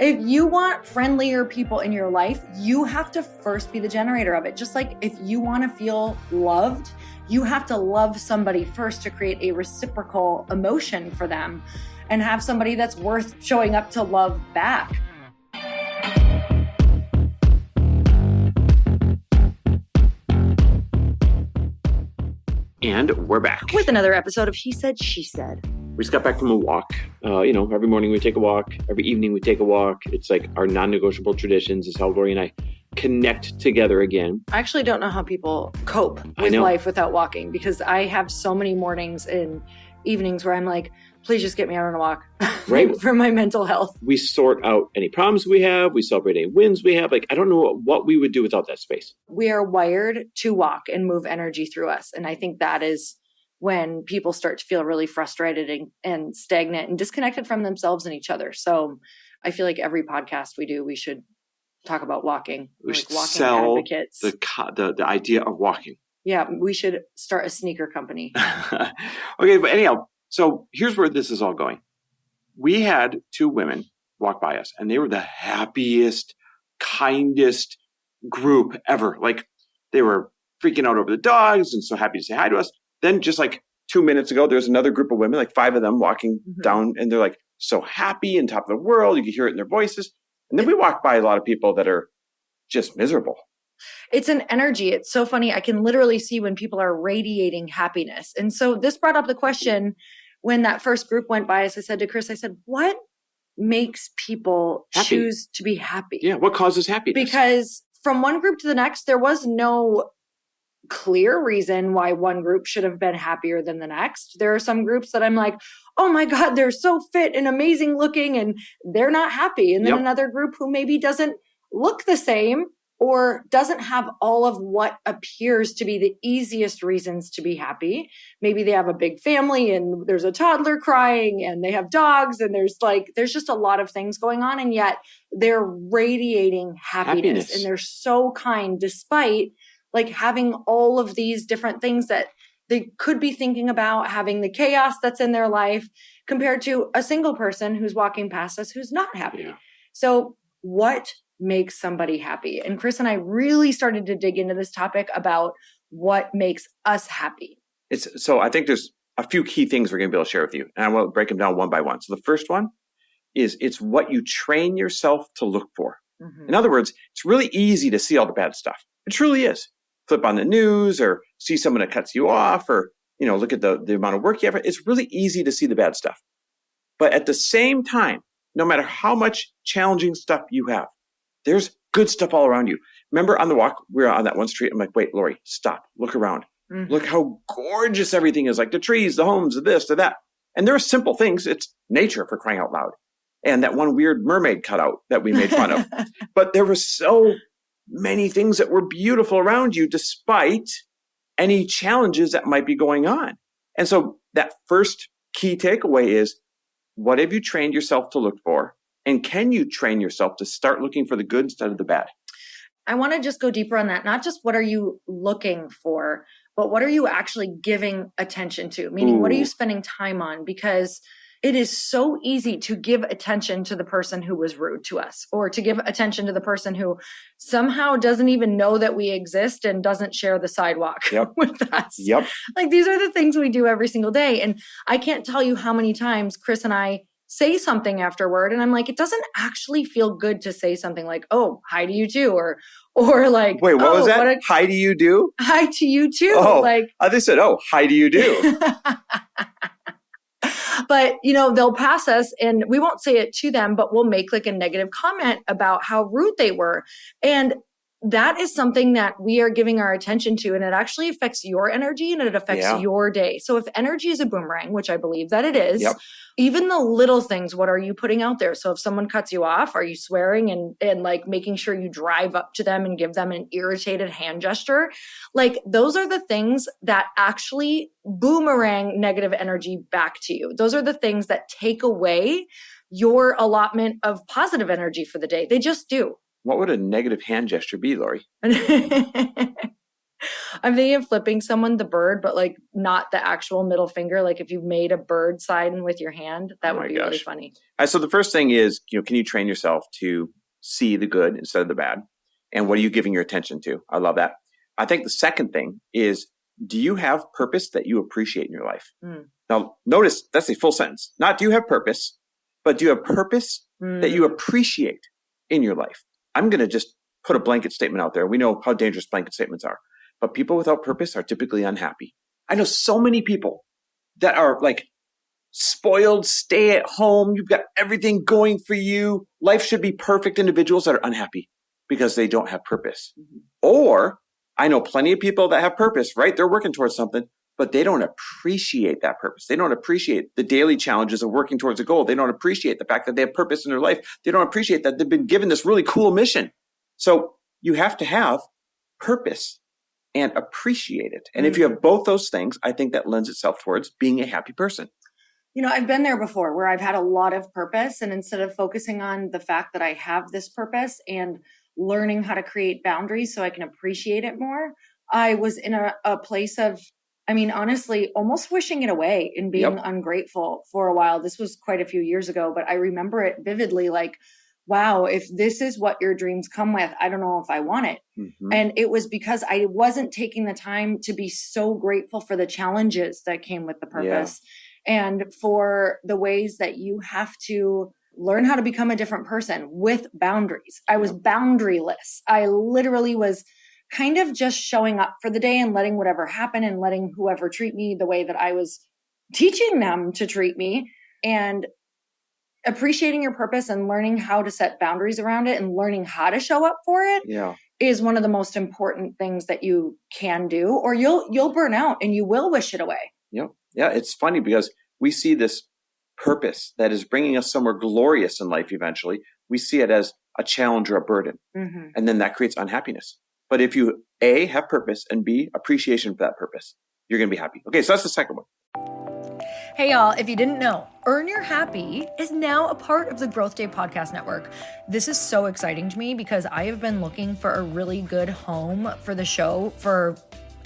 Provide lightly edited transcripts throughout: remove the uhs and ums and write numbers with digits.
If you want friendlier people in your life, you have to first be the generator of it. Just like if you want to feel loved, you have to love somebody first to create a reciprocal emotion for them and have somebody that's worth showing up to love back. And we're back with another episode of He Said, She Said. We just got back from a walk. Every morning we take a walk. Every evening we take a walk. It's like our non-negotiable traditions is how Lori and I connect together again. I actually don't know how people cope with life without walking, because I have so many mornings and evenings where I'm like, please just get me out on a walk, right? For my mental health. We sort out any problems we have. We celebrate any wins we have. Like, I don't know what we would do without that space. We are wired to walk and move energy through us. And I think that is when people start to feel really frustrated and stagnant and disconnected from themselves and each other. So I feel like every podcast we do, we should talk about walking. We should walking sell advocates. the idea of walking. Yeah, we should start a sneaker company. Okay, but anyhow, so here's where this is all going. We had two women walk by us, and they were the happiest, kindest group ever. Like, they were freaking out over the dogs and so happy to say hi to us. Then just like 2 minutes ago, there's another group of women, like 5 of them walking down, and they're like so happy and top of the world. You can hear it in their voices. And then we walk by a lot of people that are just miserable. It's an energy. It's so funny. I can literally see when people are radiating happiness. And so this brought up the question when that first group went by us. I said to Chris, I said, what makes people choose to be happy? Yeah. What causes happiness? Because from one group to the next, there was no clear reason why one group should have been happier than the next. There are some groups that I'm like, oh my God, they're so fit and amazing looking and they're not happy. And then another group who maybe doesn't look the same or doesn't have all of what appears to be the easiest reasons to be happy. Maybe they have a big family and there's a toddler crying and they have dogs and there's just a lot of things going on. And yet they're radiating happiness. And they're so kind despite like having all of these different things that they could be thinking about, having the chaos that's in their life compared to a single person who's walking past us who's not happy. Yeah. So what makes somebody happy? And Chris and I really started to dig into this topic about what makes us happy. So I think there's a few key things we're going to be able to share with you. And I will break them down one by one. So the first one is it's what you train yourself to look for. Mm-hmm. In other words, it's really easy to see all the bad stuff. It truly is. Flip on the news or see someone that cuts you off or, look at the amount of work you have. It's really easy to see the bad stuff. But at the same time, no matter how much challenging stuff you have, there's good stuff all around you. Remember on the walk, we were on that one street. I'm like, wait, Lori, stop. Look around. Mm-hmm. Look how gorgeous everything is. Like the trees, the homes, the this, the that. And there are simple things. It's nature, for crying out loud. And that one weird mermaid cutout that we made fun of. But there were so many things that were beautiful around you despite any challenges that might be going on. And so that first key takeaway is, what have you trained yourself to look for? And can you train yourself to start looking for the good instead of the bad? I want to just go deeper on that. Not just what are you looking for, but what are you actually giving attention to? Meaning, what are you spending time on? Because it is so easy to give attention to the person who was rude to us, or to give attention to the person who somehow doesn't even know that we exist and doesn't share the sidewalk with us. Yep. Like, these are the things we do every single day. And I can't tell you how many times Chris and I say something afterward. And I'm like, it doesn't actually feel good to say something like, oh, hi to you too. Or like, wait, what was that? Hi to you do? Hi to you too. Oh, like, they said, oh, hi to you do. But, they'll pass us and we won't say it to them, but we'll make like a negative comment about how rude they were. And that is something that we are giving our attention to, and it actually affects your energy and it affects your day. So if energy is a boomerang, which I believe that it is, even the little things, what are you putting out there? So if someone cuts you off, are you swearing and like making sure you drive up to them and give them an irritated hand gesture? Like, those are the things that actually boomerang negative energy back to you. Those are the things that take away your allotment of positive energy for the day. They just do. What would a negative hand gesture be, Lori? I'm thinking of flipping someone the bird, but like not the actual middle finger. Like if you made a bird sign with your hand, that would be really funny. All right, so the first thing is, can you train yourself to see the good instead of the bad? And what are you giving your attention to? I love that. I think the second thing is, do you have purpose that you appreciate in your life? Now, notice that's a full sentence. Not do you have purpose, but do you have purpose that you appreciate in your life? I'm going to just put a blanket statement out there. We know how dangerous blanket statements are, but people without purpose are typically unhappy. I know so many people that are like spoiled, stay at home. You've got everything going for you. Life should be perfect. Individuals that are unhappy because they don't have purpose. Or I know plenty of people that have purpose, right? They're working towards something, but they don't appreciate that purpose. They don't appreciate the daily challenges of working towards a goal. They don't appreciate the fact that they have purpose in their life. They don't appreciate that they've been given this really cool mission. So you have to have purpose and appreciate it. And if you have both those things, I think that lends itself towards being a happy person. I've been there before where I've had a lot of purpose, and instead of focusing on the fact that I have this purpose and learning how to create boundaries so I can appreciate it more, I was in a place of, honestly, almost wishing it away and being ungrateful for a while. This was quite a few years ago, but I remember it vividly, like, wow, if this is what your dreams come with, I don't know if I want it. And it was because I wasn't taking the time to be so grateful for the challenges that came with the purpose. And for the ways that you have to learn how to become a different person with boundaries. I was boundaryless. I literally was kind of just showing up for the day and letting whatever happen and letting whoever treat me the way that I was teaching them to treat me, and appreciating your purpose and learning how to set boundaries around it and learning how to show up for it is one of the most important things that you can do, or you'll burn out and you will wish it away. Yeah, it's funny because we see this purpose that is bringing us somewhere glorious in life eventually. We see it as a challenge or a burden. And then that creates unhappiness. But if you A, have purpose, and B, appreciation for that purpose, you're going to be happy. Okay, so that's the second one. Hey y'all, if you didn't know, Earn Your Happy is now a part of the Growth Day Podcast Network. This is so exciting to me because I have been looking for a really good home for the show for,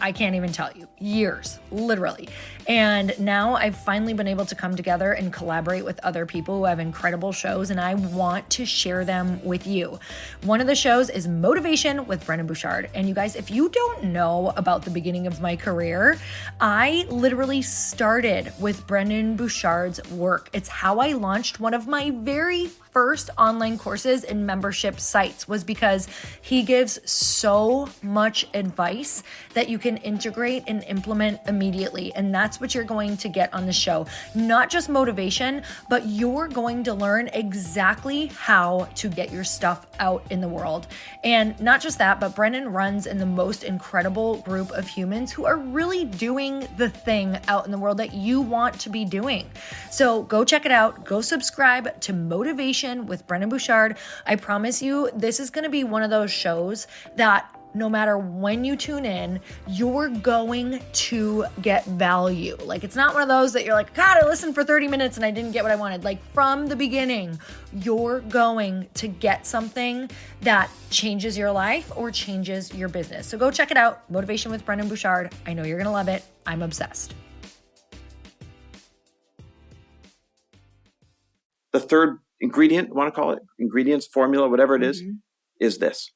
I can't even tell you, years, literally. And now I've finally been able to come together and collaborate with other people who have incredible shows, and I want to share them with you. One of the shows is Motivation with Brendon Burchard. And you guys, if you don't know about the beginning of my career, I literally started with Brendon Burchard's work. It's how I launched one of my very first online courses and membership sites, was because he gives so much advice that you can integrate and implement immediately. And that's what you're going to get on the show. Not just motivation, but you're going to learn exactly how to get your stuff out in the world. And not just that, but Brendon runs in the most incredible group of humans who are really doing the thing out in the world that you want to be doing. So go check it out. Go subscribe to Motivation with Brendon Burchard. I promise you, this is going to be one of those shows that no matter when you tune in, you're going to get value. Like, it's not one of those that you're like, God, I listened for 30 minutes and I didn't get what I wanted. Like, from the beginning, you're going to get something that changes your life or changes your business. So go check it out. Motivation with Brendon Burchard. I know you're going to love it. I'm obsessed. The third ingredient, you want to call it ingredients, formula, whatever it is this.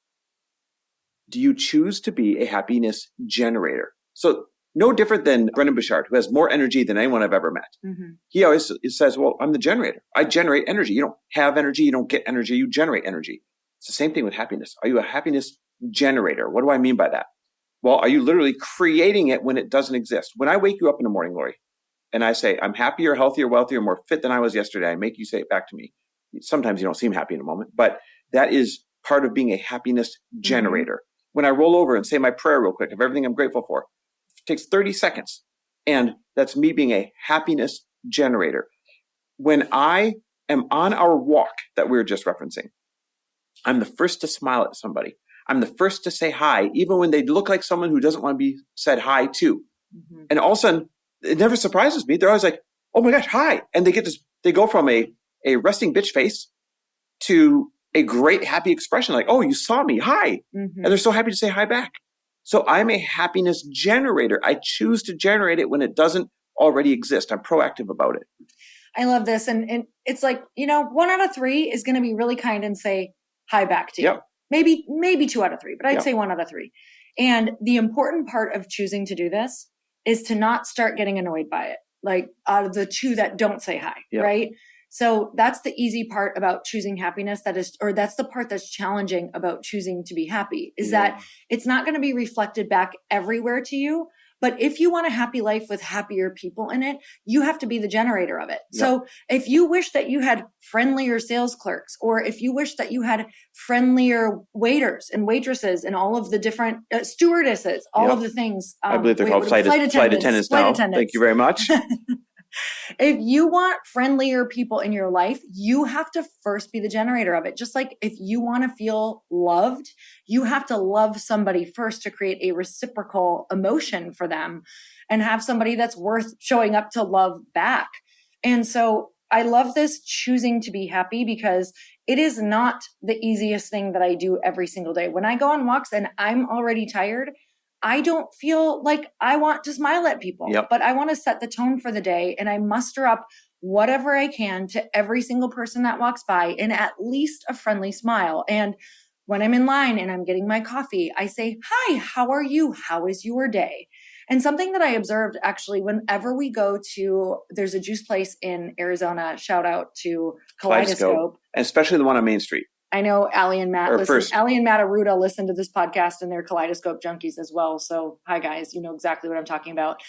Do you choose to be a happiness generator? So no different than Brendon Burchard, who has more energy than anyone I've ever met. He always says, well, I'm the generator. I generate energy. You don't have energy. You don't get energy. You generate energy. It's the same thing with happiness. Are you a happiness generator? What do I mean by that? Well, are you literally creating it when it doesn't exist? When I wake you up in the morning, Lori, and I say, I'm happier, healthier, wealthier, more fit than I was yesterday, I make you say it back to me. Sometimes you don't seem happy in a moment, but that is part of being a happiness generator. When I roll over and say my prayer real quick of everything I'm grateful for, it takes 30 seconds. And that's me being a happiness generator. When I am on our walk that we were just referencing, I'm the first to smile at somebody. I'm the first to say hi, even when they look like someone who doesn't want to be said hi to. And all of a sudden, it never surprises me. They're always like, oh my gosh, hi. And they go from a resting bitch face to a great happy expression, like, oh, you saw me, hi. And they're so happy to say hi back. So I'm a happiness generator. I choose to generate it when it doesn't already exist. I'm proactive about it. I love this. And it's like, 1 out of 3 is going to be really kind and say hi back to you. Yep. Maybe 2 out of 3, but I'd Yep. say 1 out of 3. And the important part of choosing to do this is to not start getting annoyed by it. Like out of the 2 that don't say hi, Yep. right? So that's the easy part about choosing happiness. That's the part that's challenging about choosing to be happy is that it's not going to be reflected back everywhere to you. But if you want a happy life with happier people in it, you have to be the generator of it. Yep. So if you wish that you had friendlier sales clerks, or if you wish that you had friendlier waiters and waitresses and all of the different stewardesses, all of the things. I believe they're called flight attendants now. Thank you very much. If you want friendlier people in your life, you have to first be the generator of it. Just like if you want to feel loved, you have to love somebody first to create a reciprocal emotion for them and have somebody that's worth showing up to love back. And so I love this choosing to be happy because it is not the easiest thing that I do every single day. When I go on walks and I'm already tired, I don't feel like I want to smile at people, but I want to set the tone for the day, and I muster up whatever I can to every single person that walks by in at least a friendly smile. And when I'm in line and I'm getting my coffee, I say, hi, how are you? How is your day? And something that I observed actually, whenever we go to, there's a juice place in Arizona, shout out to Kaleidoscope. And especially the one on Main Street. I know Allie and Matt Aruda listen to this podcast, and they're Kaleidoscope junkies as well. So hi guys, you know exactly what I'm talking about.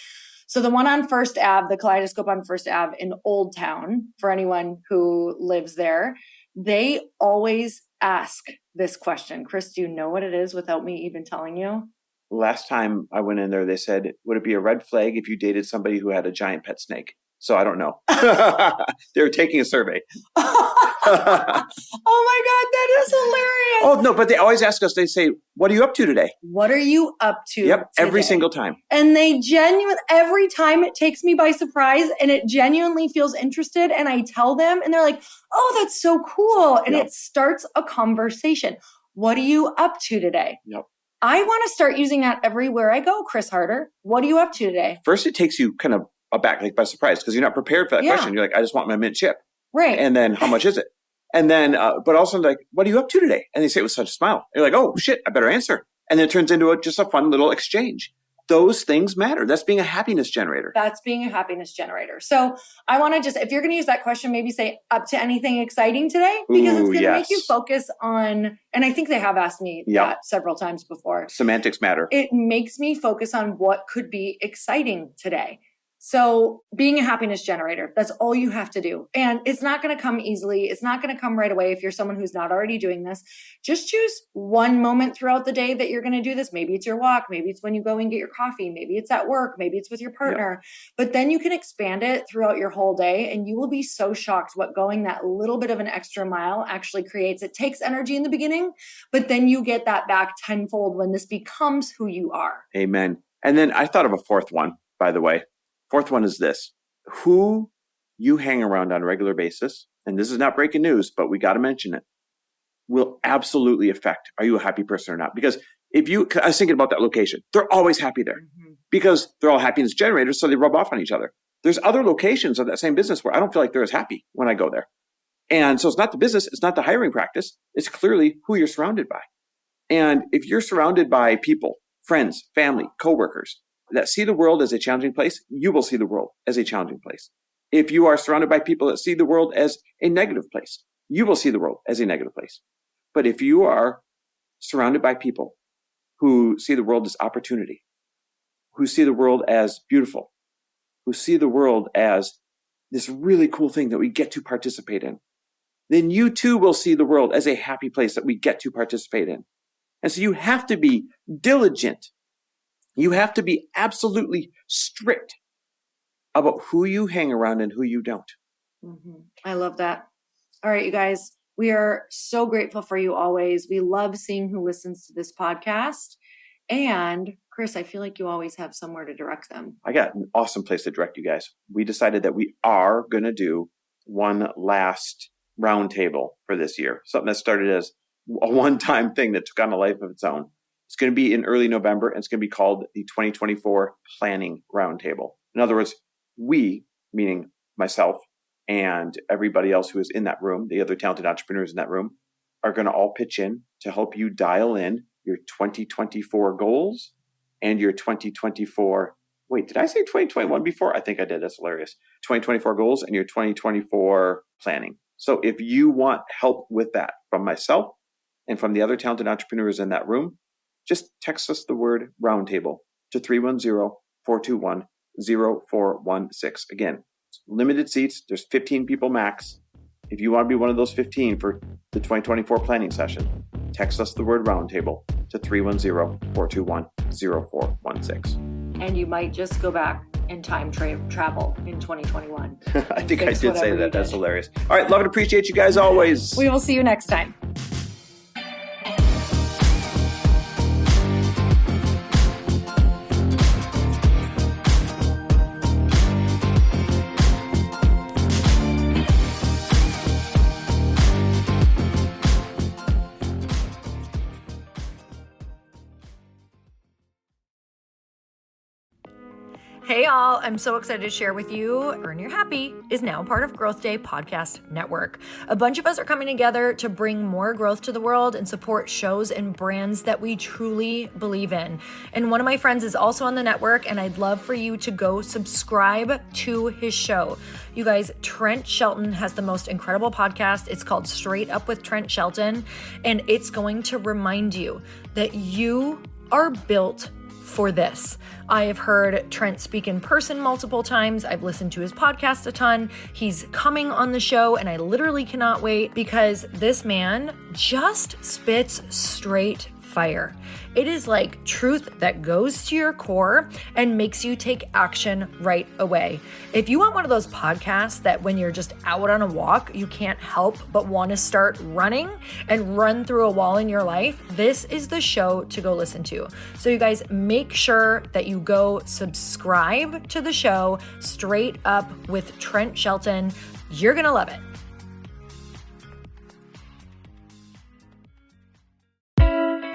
So the one on First Ave, the Kaleidoscope on First Ave in Old Town, for anyone who lives there, they always ask this question. Chris, do you know what it is without me even telling you? Last time I went in there, they said, would it be a red flag if you dated somebody who had a giant pet snake? So I don't know. They were taking a survey. Oh my God, that is hilarious. Oh, no, but they always ask us, they say, what are you up to today? What are you up to? Yep, today? every single time. And they every time it takes me by surprise and it genuinely feels interested. And I tell them and they're like, oh, that's so cool. And it starts a conversation. What are you up to today? Yep. I want to start using that everywhere I go, Chris Harder. What are you up to today? First, it takes you kind of aback, like by surprise, because you're not prepared for that question. You're like, I just want my mint chip. Right. And then how much is it? And then, but also like, what are you up to today? And they say it with such a smile. You're like, oh shit, I better answer. And then it turns into just a fun little exchange. Those things matter. That's being a happiness generator. That's being a happiness generator. So I want to just, if you're going to use that question, maybe say up to anything exciting today, because it's going to make you focus on, and I think they have asked me that several times before. Semantics matter. It makes me focus on what could be exciting today. So being a happiness generator, that's all you have to do. And it's not going to come easily. It's not going to come right away if you're someone who's not already doing this. Just choose one moment throughout the day that you're going to do this. Maybe it's your walk. Maybe it's when you go and get your coffee. Maybe it's at work. Maybe it's with your partner. But then you can expand it throughout your whole day, and you will be so shocked what going that little bit of an extra mile actually creates. It takes energy in the beginning, but then you get that back tenfold when this becomes who you are. Amen. And then I thought of a fourth one, by the way. Fourth one is this: who you hang around on a regular basis, and this is not breaking news, but we got to mention it, will absolutely affect, are you a happy person or not? Because I was thinking about that location. They're always happy there because they're all happiness generators, so they rub off on each other. There's other locations of that same business where I don't feel like they're as happy when I go there. And so it's not the business, it's not the hiring practice, it's clearly who you're surrounded by. And if you're surrounded by people, friends, family, coworkers, that see the world as a challenging place, you will see the world as a challenging place. If you are surrounded by people that see the world as a negative place, you will see the world as a negative place. But if you are surrounded by people who see the world as opportunity, who see the world as beautiful, who see the world as this really cool thing that we get to participate in, then you too will see the world as a happy place that we get to participate in. And so you have to be diligent. You have to be absolutely strict about who you hang around and who you don't. I love that. All right, you guys, we are so grateful for you always. We love seeing who listens to this podcast. And Chris, I feel like you always have somewhere to direct them. I got an awesome place to direct you guys. We decided that we are going to do one last roundtable for this year. Something that started as a one-time thing that took on a life of its own. It's going to be in early November, and it's going to be called the 2024 Planning Roundtable. In other words, we, meaning myself and everybody else who is in that room, the other talented entrepreneurs in that room, are going to all pitch in to help you dial in your 2024 goals and your 2024, wait, did I say 2021 before? I think I did. That's hilarious. 2024 goals and your 2024 planning. So if you want help with that from myself and from the other talented entrepreneurs in that room, just text us the word roundtable to 310-421-0416. Again, limited seats. There's 15 people max. If you want to be one of those 15 for the 2024 planning session, text us the word roundtable to 310-421-0416. And you might just go back in time travel in 2021. I think I did say that. That's hilarious. All right. Love and appreciate you guys always. We will see you next time. Hey y'all, I'm so excited to share with you, Earn Your Happy is now part of Growth Day Podcast Network. A bunch of us are coming together to bring more growth to the world and support shows and brands that we truly believe in. And one of my friends is also on the network, and I'd love for you to go subscribe to his show. You guys, Trent Shelton has the most incredible podcast. It's called Straight Up with Trent Shelton, and it's going to remind you that you are built for this. I have heard Trent speak in person multiple times. I've listened to his podcast a ton. He's coming on the show, and I literally cannot wait because this man just spits straight fire. It is like truth that goes to your core and makes you take action right away. If you want one of those podcasts that when you're just out on a walk, you can't help but want to start running and run through a wall in your life, this is the show to go listen to. So you guys, make sure that you go subscribe to the show, Straight Up with Trent Shelton. You're going to love it.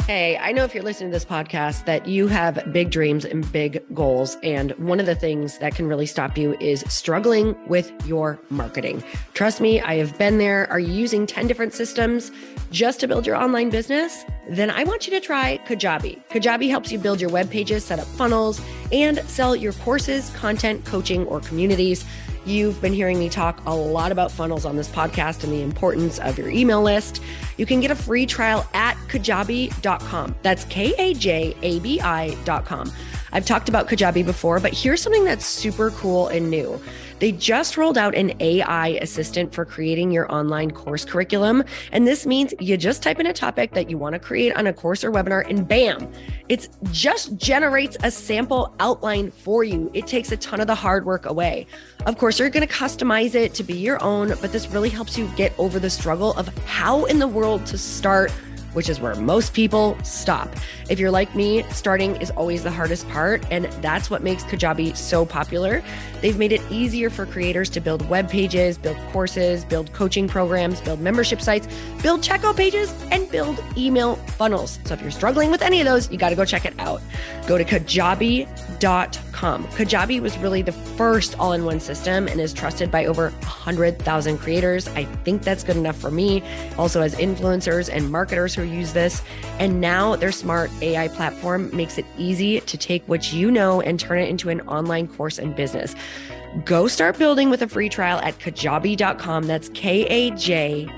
Hey, I know if you're listening to this podcast that you have big dreams and big goals. And one of the things that can really stop you is struggling with your marketing. Trust me, I have been there. Are you using 10 different systems just to build your online business? Then I want you to try Kajabi. Kajabi helps you build your web pages, set up funnels, and sell your courses, content, coaching, or communities. You've been hearing me talk a lot about funnels on this podcast and the importance of your email list. You can get a free trial at kajabi.com. That's Kajabi.com. I've talked about Kajabi before, but here's something that's super cool and new. They just rolled out an AI assistant for creating your online course curriculum. And this means you just type in a topic that you want to create on a course or webinar, and bam, it just generates a sample outline for you. It takes a ton of the hard work away. Of course, you're going to customize it to be your own, but this really helps you get over the struggle of how in the world to start, which is where most people stop. If you're like me, starting is always the hardest part, and that's what makes Kajabi so popular. They've made it easier for creators to build web pages, build courses, build coaching programs, build membership sites, build checkout pages, and build email funnels. So if you're struggling with any of those, you got to go check it out. Go to Kajabi.com. Kajabi was really the first all-in-one system and is trusted by over 100,000 creators. I think that's good enough for me. Also has influencers and marketers who use this. And now their smart AI platform makes it easy to take what you know and turn it into an online course and business. Go start building with a free trial at Kajabi.com. That's Kajabi.com.